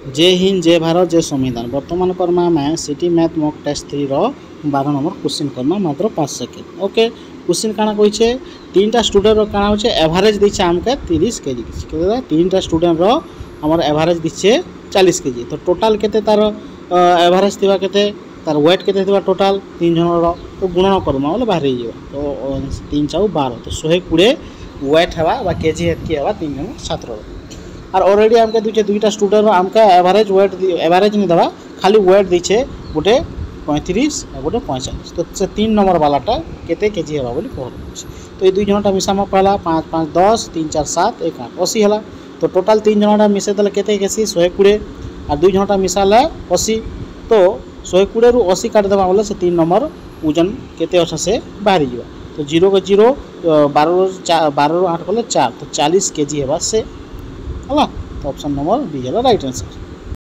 जे हिंद जे भारत जे संविधान बर्तमान करमा आम सिटी मैथ मॉक टेस्ट 3 रो 12 नंबर क्वेश्चन करमा मात्र 5 सेकेंड। ओके क्वेश्चन काना कहिछे तीनटा स्टूडेंट रो काना होचे एवरेज दिछे हमके 30 केजी केते तीनटा स्टूडेंट रो हमर एवरेज दिछे 40 केजी तो टोटल केते तार एवरेज थिबा केते तार वेट केते थिबा टोटल तीन जन रो तो गुणन करमा बोले बाहर हियो तो 3 4 12 तो 120 वेट हेबा बा केजी हेतकी हेबा तीन जन छात्र रो और ऑलरेडी हमके दुचे दुईटा स्टूडेंट हमके एवरेज वेट एवरेज नहीं दबा खाली वेट दीछे गोटे 35 और गोटे 45 तो से 3 नंबर वालाटा केते केजी हेबा बोली कहल तो ये दुई जनटा मिसा म पहला 5 5 10 3 4 7 1 8 80 हला तो टोटल 3 जनटा मिसे दले केते केसी 120 और दुई जनटा मिसाला 80 तो 120 रु 80 काट देबा बोले से 3 नंबर वजन केते अच्छा से बाहरी जीवा तो 0 को 0 12 रु 8 बोले 4 तो 40 केजी हेबा से हला तो ऑप्शन नंबर बी है राइट आंसर।